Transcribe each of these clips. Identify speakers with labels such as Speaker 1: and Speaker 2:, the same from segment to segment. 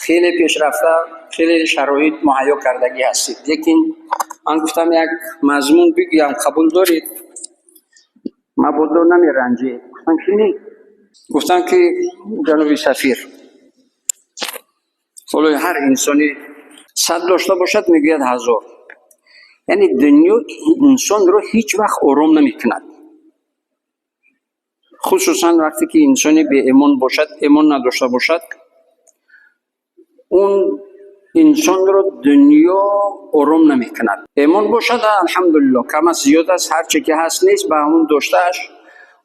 Speaker 1: خیلی پیشرفته، خیلی شرایط مهیا کردگی هستید. لیکن من گفتم یک مضمون بگویم، قبول دارید؟ مبادا نمیرنجید. گفتم که نه. گفتم که جناب سفیر، ولای هر انسانی 100 داشته باشد میگوید 1000. یعنی دنیا انسان رو هیچ وقت آرام نمیکند، خصوصا وقتی که انسانی به ایمان باشد، ایمان نداشته باشد، اون انسان رو دنیا آرام نمیکند. ایمان باشد الحمدلله، کم است زیاد است، هر چی که هست نیست به همون داشتهش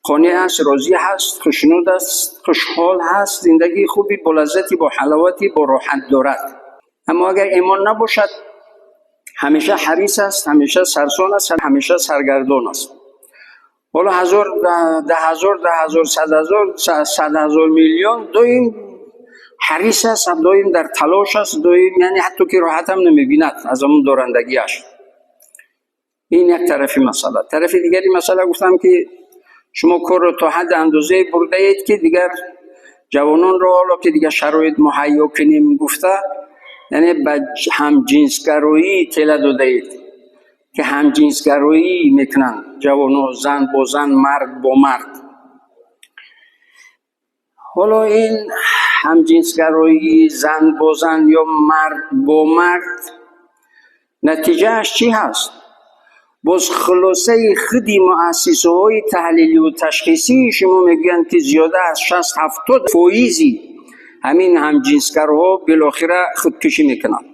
Speaker 1: قانع است، راضی هست، خوشنود است، خوشحال هست، زندگی خوبی با لذتی، با حلاوتی، با راحت دارد. اما اگر ایمان نباشد، همیشه حریص است، همیشه سرسان است، همیشه سرگردان است. حالا 1000 10,000 10,000 100,000 100,000 میلیون دویم حریص است، دویم در تلاش است، دویم یعنی حتی که راحت هم نمیبیند از اون دارندگیش. این یک طرفی مسئله. طرف دیگری مسئله گفتم که شما کار رو تا حد اندازه برده اید که دیگر جوانان رو، حالا که دیگر شرایط مهیا کنیم گفته، یعنی به همجنسگرایی تله داده اید که همجنسگرایی میکنن جوانان، زن با زن، مرد با مرد. حالا این همجنسگرایی، زن با زن یا مرد با مرد، نتیجهش چی هست؟ باز خلاصه خودی مؤسسه های تحلیلی و تشخیصی شما میگن که زیاده از 60-70% همین همجنسگرها بالاخره خودکشی میکنن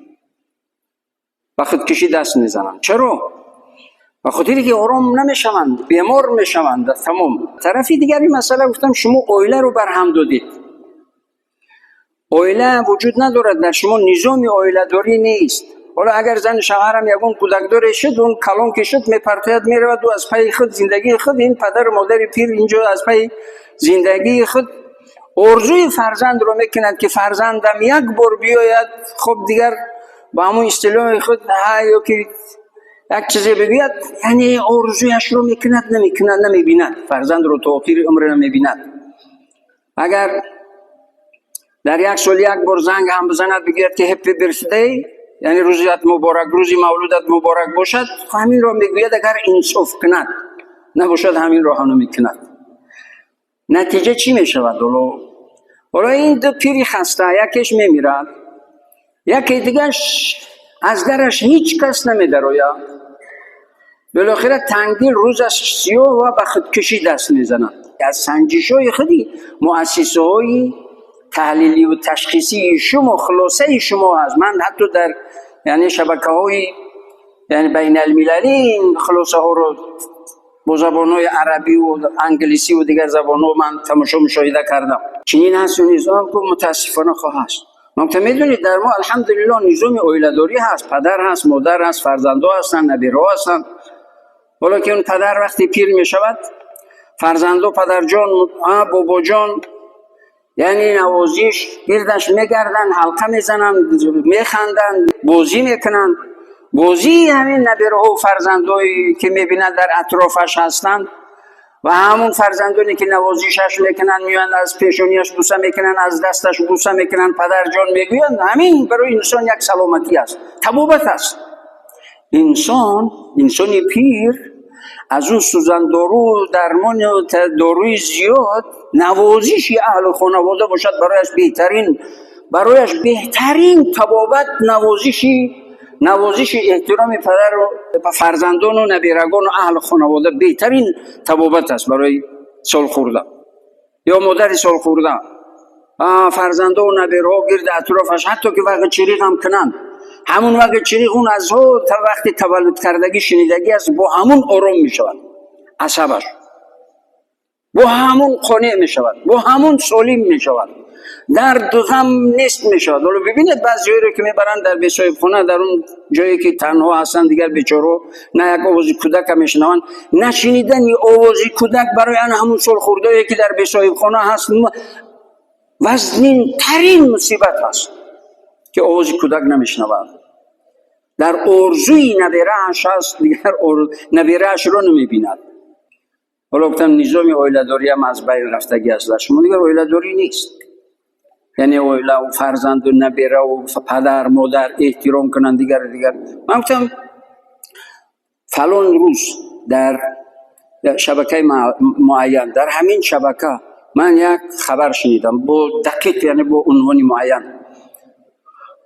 Speaker 1: و خودکشی دست میزنن. چرا؟ و خاطری که آرام نمیشوند، بیمار میشوند. تمام. طرفی دیگری مسئله گفتم شما عائله رو برهم دادید. عائله وجود ندارد، در شما نظام عائله داری نیست. حالا اگر زن شوهرم یگون کودک داره شد، اون کلان که شد میپرتاید میرود و از پای خود زندگی خود، این پدر و مادر پیر اینجا از پای زندگی خود آرزوی فرزند رو میکند که فرزندم یک بار بیاید. خب دیگر با همون اصطلاح خود یا که یک چیزی بگوید، یعنی آرزویش رو میکند نمیبیند، فرزند رو تا آخر عمر نمیبیند. اگر در یک سال یک بار زنگ هم بزند بگوید که هپی برثدی، یعنی روزت مبارک، روزی مولودت مبارک باشد، همین را میگوید. اگر انصاف کند، نباشد همین را هم نمیکند. نتیجه چی میشود؟ حالا این دو پیری خسته، یکیش میمیرد، یکی دیگرش از درش هیچ کس نمیدراید. بالاخره تنگدل روزش سیاه و به خودکشی دست میزنند. از سنجش های خودی مؤسسه های تحلیلی و تشخیصی شما، خلاصه شما هست. من حتی در یعنی شبکه های یعنی بین المللی این خلاصه ها رو با زبان های عربی و انگلیسی و دیگر زبان ها من تماشا مشاهده کردم. چنین هست و نظام که متاسفانه خواهد. من که میدونید در ما الحمدلله نظام عائله داری هست، پدر هست، مادر هست، فرزندان هستند، نبیرها هستند. حالا که اون پدر وقتی پیر می شود، فرزندان پدر جان، بابا جان، یعنی نوازیش گردش میگردن، حلقه میزنن، میخندن، بازی میکنن. بازی همین نبیرها و فرزندایی که میبینن در اطرافش هستند و همون فرزندانی که نوازیشش میکنن، میان از پیشونیش بوسه میکنن، از دستش بوسه میکنن، پدر جان میگویند. همین برای انسان یک سلامتی است، طبابت است. انسانی پیر از اون سوزن دارو، درمان داروی زیاد، نوازش اهل خانواده باشد برایش بهترین طبابت، نوازش احترام پدر و فرزندان و نبیرگان و اهل خانواده بهترین طبابت است برای سال خورده یا مادر سال خورده. فرزندان و نبیرها گرد اطرافش، حتی که وقت چریغ هم کنند، همون وقت چریغ اون از تا وقتی تولد کردگی شنیدگی است، با همون آرام می شود عصبش، با همون قانع می شود، با همون سالم می شود، درد و غم نیست می شود. حالا ببینید بعضی هایی رو که میبرند در بی‌صاحب خانه، در اون جایی که تنها هستند، دیگر بیچاره نه یک آواز کودک هم میشنوند. نشنیدن آواز کودک برای همون سال خورده‌ای که در بی‌صاحب خانه هست وزنین ترین مصیبت هست که آواز کودک نمیشنود. در آرزوی نبیره‌اش هست، دیگر نبیره‌اش رو نمیبیند. حالا گفتم نظام عائله داری هم از بین رفتگی است. در شما دیگر عائله داری نیست. یعنی اولا و فرزند و نبیره و پدر مادر احترام کنن دیگر. من گفتم فلان روز در شبکه معین، در همین شبکه من یک خبر شنیدم با دقیق، یعنی با عنوان معین.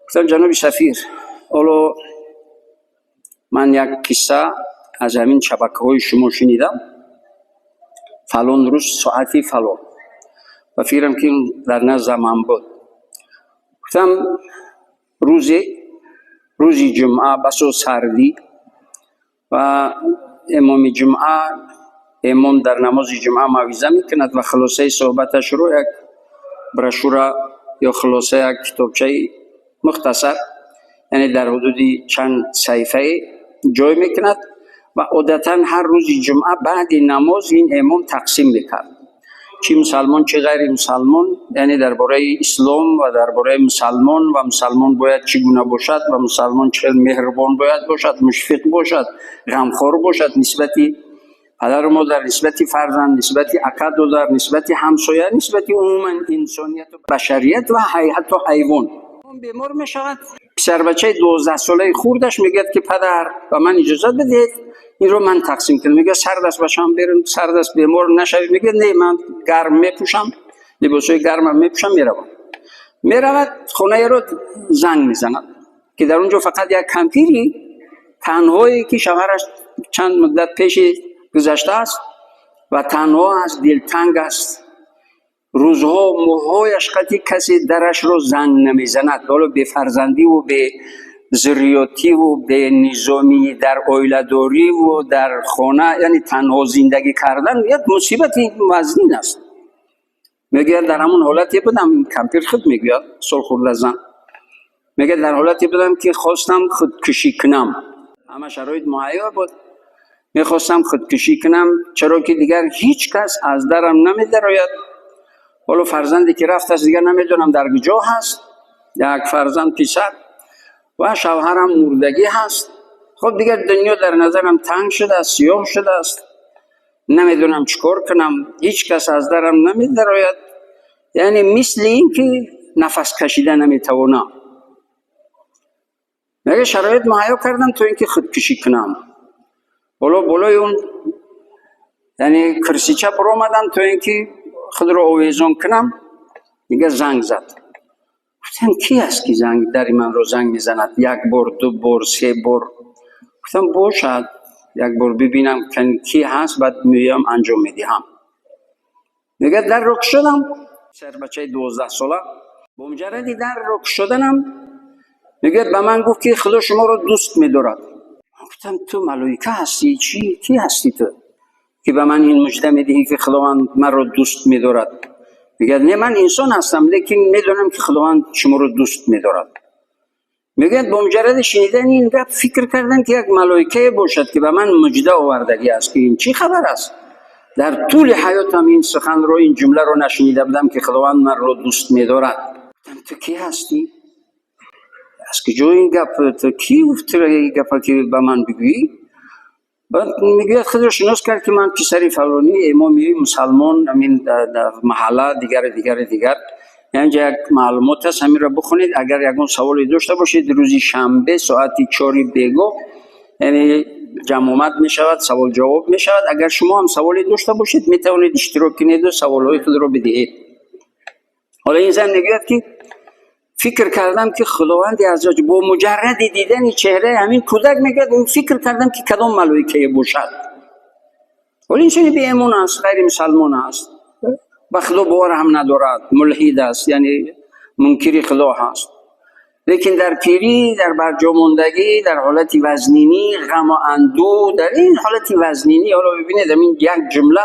Speaker 1: گفتم جناب سفیر، حالا من یک قصه از همین شبکه های شما شنیدم، فلان روز ساعتی فلان، و فکرم که در نزد من بود. گفتم روزی جمعه بسو سردی و امام جمعه، امام در نماز جمعه موعظه میکند و خلاصه صحبتش رو یک برشوره یا خلاصه یک کتابچه مختصر، یعنی در حدود چند صفحه جای میکند و عادتا هر روز جمعه بعد نماز این امام تقسیم میکرد، چه مسلمان چه غیر مسلمان، یعنی درباره اسلام و درباره مسلمان و مسلمان باید چگونه باشد و مسلمان چه مهربان باید باشد، مشفق باشد، غمخوار باشد نسبتی پدر و مادر، نسبتی فرزند، نسبتی اکا دادر، نسبتی همسایه، نسبتی عموما انسانیت و بشریت و حتی حیوان. اون بیمار می شود، پسر بچه 12 ساله خوردش میگه که پدر و من اجازه بدید این رو من تقسیم کنم. میگه سردست باشم برم، سردست بیمار نشوید. میگه نه، من گرم میپوشم، لباسای گرم میپوشم، میرود خونه رو زنگ میزند که در اونجا فقط یک کمپیری تنهایی که شوهرش چند مدت پیش گذشته است و تنها از دلتنگ است، روزها ماهایش قطعی کسی درش رو زنگ نمیزند. حالا به فرزندی و به ذریاتی و به نظامی در اویلاداری و در خانه، یعنی تنها زندگی کردن یک مصیبت وزنین است. میگه در همون حالتی بودم، کمپیر خود میگه سالخورده زن، میگه در حالتی بودم که خواستم خودکشی کنم، همه شرایط مهیا بود، میخواستم خودکشی کنم، چرا که دیگر هیچ کس از درم نمیدراید. حالا فرزندی که رفت است دیگر نمیدونم در کجا هست، یک فرزند پسر و شوهرم مردگی هست. خب دیگر دنیا در نظرم تنگ شده است، سیاه شده است، نمیدونم چیکار کنم، هیچ کس از درم نمیدراید، یعنی مثل این که نفس کشیدن نمیتوانم. میگه شرایط مهیا کردم تو اینکه خودکشی کنم. حالا بالای اون یعنی کرسیچه برآمدم تو اینکه خود رو آویزان کنم، میگه زنگ زد. گفتم کی است که زنگ در من رو زنگ میزند؟ یک بار، دو بار، سه بار. گفتم باشد یک بار ببینم کی هست، بعد میام انجام میدهم. میگه در رک شدم، سر بچه 12 ساله، با مجردی در رک شدنم میگه به من گفت که خدا شما رو دوست میدارد. گفتم تو ملائکه هستی؟ کی هستی تو که به من این مژده میدهی که خداوند من رو دوست میدارد؟ میگه نه، من انسان هستم لیکن میدونم که خداوند شما رو دوست میدارد. میگه با مجرد شنیدن این گپ فکر کردن که یک ملائکه باشد که به من مژده آوردگی است که این چی خبر است. در طول حیاتم این سخن رو، این جمله رو نشنیده بودم که خداوند من رو دوست میدارد. تو کی هستی؟ از کجا این گپ؟ تو کی گفت این گپ که به من بگویی؟ بعد میگوید خود رو شناس کرد که من پسری فلانی امامی مسلمان، همین در محله دیگر. یعنی یک معلومات هست، همین را بخونید. اگر یکون سوالی داشته باشید روزی شنبه ساعت 4 بیگاه یعنی جمع می شود، سوال جواب می شود. اگر شما هم سوالی داشته باشید می توانید اشتراک کنید و سوالهای خود را بدهید. حالا این زن میگوید که فکر کردم که خداوند عزوجل با مجرد دیدن چهره همین کودک میگه فکر کردم که کدام ملائکه باشد. ولی این بی ایمان است، غیر مسلمان است، به خدا باور هم ندارد، ملحد است، یعنی منکر خدا هست. لیکن در پیری، در برجاماندگی، در حالت وزنینی، غم و اندوه، در این حالت وزنینی، حالا ببینید این یک جمله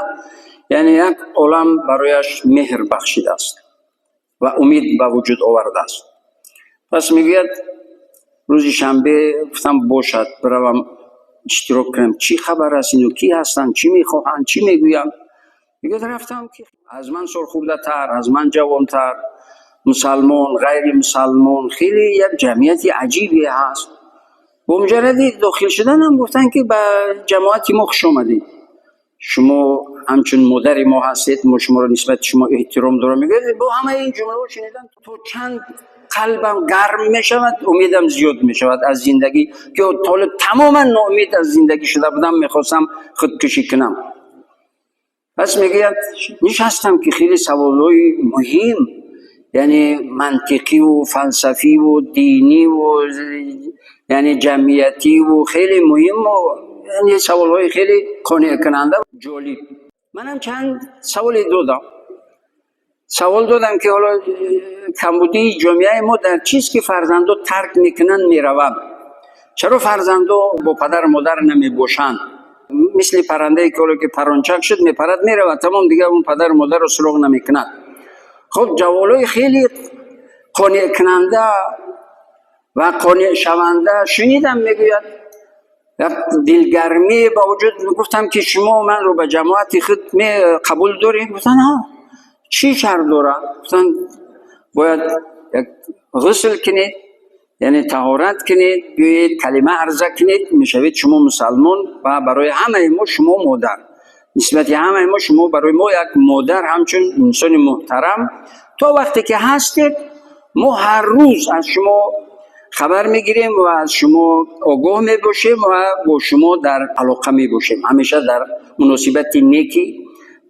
Speaker 1: یعنی یک عالم برایش مهر بخشیده است و امید به وجود آورده است. پس میگوید روز شنبه گفتم باشد بروم اشتراک کنم، چی خبر است، اینو کی هستن، چی میخواهند، چی میگویند. میگه رفتم که از من سرخورده تر، از من جوان تر، مسلمان، غیر مسلمان، خیلی یک جمعیت عجیبی هست. با مجردی داخل شدن هم گفتن که به جماعت ما خوش آمدید، شما همچون مادر ما هستید، ما شما رو نسبت شما احترام دارم. میگه با همه این جمله رو شنیدم تو چند قلبم گرم می شود، امیدم زیاد می شود از زندگی که طول تماما ناامید از زندگی شده بودم، میخواستم خودکشی کنم. پس میگه نشستم که خیلی سوالای مهم، یعنی منطقی و فلسفی و دینی و یعنی جمعیتی و خیلی مهم و یعنی سوالهای خیلی قانع کننده و جالب. منم چند سوال دادم که حالا کمبودی جامعه ما در چیز که فرزندو ترک میکنن میروند، چرا فرزندو با پدر مادر نمیباشند؟ مثل پرنده که حالا که پرانچک شد میپرد میرود، تمام دیگه اون پدر مادر رو سراغ نمیکند. خب جوابای خیلی قانع کننده و قانع شونده شنیدم. میگوید دلگرمی با وجود گفتم که شما من رو به جماعت خود قبول دارید؟ گفتن ها. چی شرط داره؟ گفتن باید غسل کنید، یعنی طهارت کنید، بیایید کلمه عرضه کنید، میشوید شما مسلمان و برای همه ما شما مادر، نسبت همه ما شما برای ما یک مادر، همچون انسان محترم. تا وقتی که هستید ما هر روز از شما خبر میگیریم و از شما آگاه میباشیم و با شما در علاقه میباشیم، همیشه در مناسبت نیکی،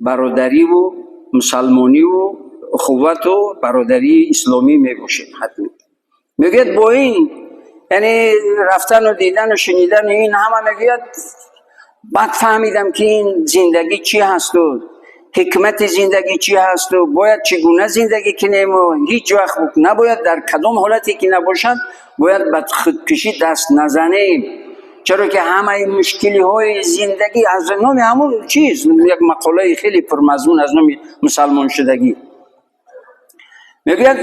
Speaker 1: برادری و مسلمانی و اخوت و برادری اسلامی میباشیم. حتما میگید با این یعنی رفتن و دیدن و شنیدن این همه میگید بعد فهمیدم که این زندگی چی هست و حکمت زندگی چی هست و باید چگونه زندگی کنیم و هیچ وقت نباید در کدام حالتی که نباشد باید به خودکشی دست نزنیم، چرا که همه مشکلی های زندگی از نام همون چیز، یک مقاله خیلی پرمضمون از نام مسلمان شدگی. میگوید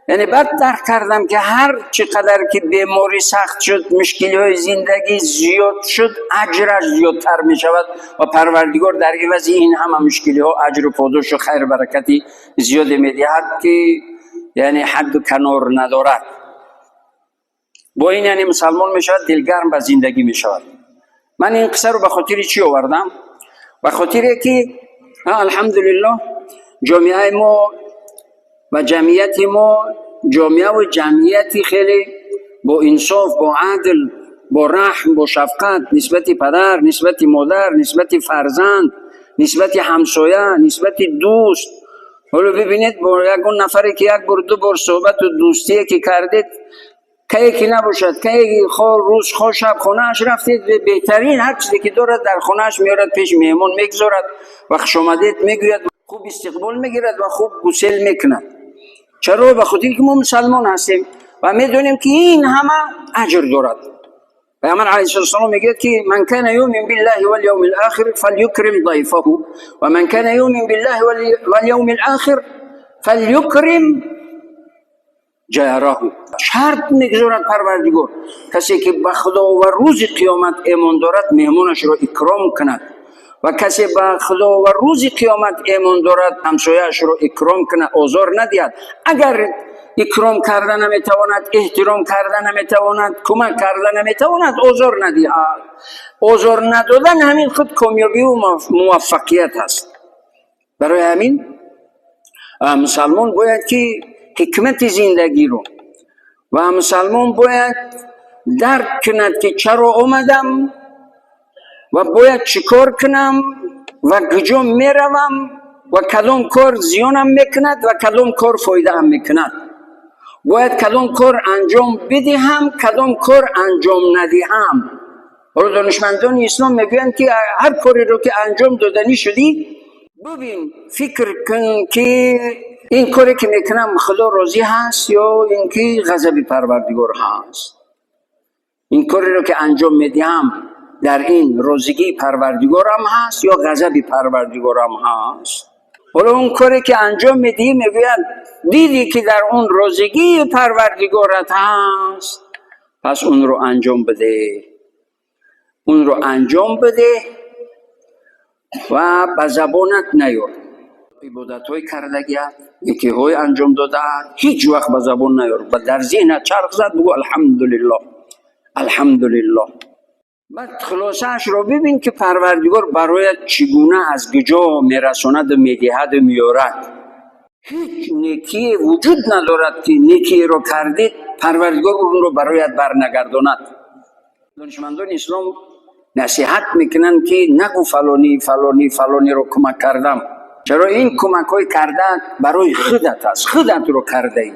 Speaker 1: یعنی بعد درک کردم که هر چقدر که بیماری سخت شد، مشکلی های زندگی زیاد شد، اجرش زیادتر می شود و پروردگار در عوض این همه مشکلی ها اجر و پاداش و خیر برکتی زیاد می دهد که یعنی حد و کنار ندارد. با این یعنی مسلمان می شود دلگرم به زندگی می شود. من این قصه رو به خاطر چی آوردم؟ به خاطر که الحمدلله جامعه ما و جمعیت ما جامعه و جمعیتی خیلی با انصاف، با عدل، با رحم، با شفقت نسبت پدر، نسبت مادر، نسبت فرزند، نسبت همسایه، نسبت دوست. حالا ببینید با یکون نفری که یک بار دو بار صحبت و دوستی که کردید که یکی نباشد، که یکی روز خواه شب خونهش رفتید بهترین هر چیزی که دارد در خونهش میارد پیش مهمون میگذارد، وقت آمدید میگوید خوب استقبال میگیرد و خوب گسل میکند. چرا؟ به خاطر که ما مسلمان هستیم و میدونیم که این همه اجر دارد. پیامبر علیه السلام میگه که من کان یؤمن بالله والیوم الاخر فلیکرم ضیفه و من کان یؤمن بالله والیوم الاخر فلیکرم جاره. شرط میگذارد پروردگار کسی که به خدا و روز قیامت ایمان دارد مهمانش را اکرام کند و کسی به خدا و روز قیامت ایمان دارد همسایه‌اش را اکرام کند، آزار ندهد. اگر اکرام کردن نمیتواند، احترام کردن نمیتواند، کمک کردن نمیتواند، آزار ندهد. آزار ندادن همین خود کامیابی و موفقیت است. برای همین مسلمان باید که حکمت زندگی رو و مسلمان باید درک کند که چرا آمدم و باید چیکار کنم و کجا میروم و کدام کار زیانم میکند و کدام کار فایده هم میکند. باید کدام کار انجام بدهم، کدام کار انجام ندهم. حالا دانشمندان اسلام میگویند که هر کاری رو که انجام دادنی شدی ببین، فکر کن که این کاری که میکنم خدا راضی هست یا اینکه غضب پروردگار هست. این کاری رو که انجام میدهم در این راضیگی پروردگارم هست یا غضب پروردگارم هست. حالا اون کاری که انجام میدی میگوید دیدی که در اون راضیگی پروردگارت هست، پس اون رو انجام بده، اون رو انجام بده و به زبانت نیار. عبادت های کردگیت، یکی های انجام داده هیچ وقت به زبان نیار، در ذهنت چرخ زد بگو الحمدلله الحمدلله. بعد خلاصه‌اش رو ببین که پروردگار برایت چگونه از کجا میرساند و میدهد و میارد. هیچ نیکی وجود ندارد که نیکی رو کردید پروردگار اون رو برایت برنگرداند. دانشمندان اسلام نصیحت میکنن که نگو فلانی فلانی فلانی رو کمک کردم. چرا این کمک های کرده برای خودت است، خودت رو کرده ای.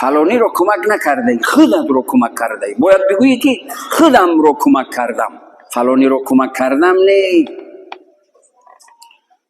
Speaker 1: فلانی رو کمک نکرده ای، خودت رو کمک کرده ای. باید بگویی که خودم رو کمک کردم، فلانی رو کمک کردم نه.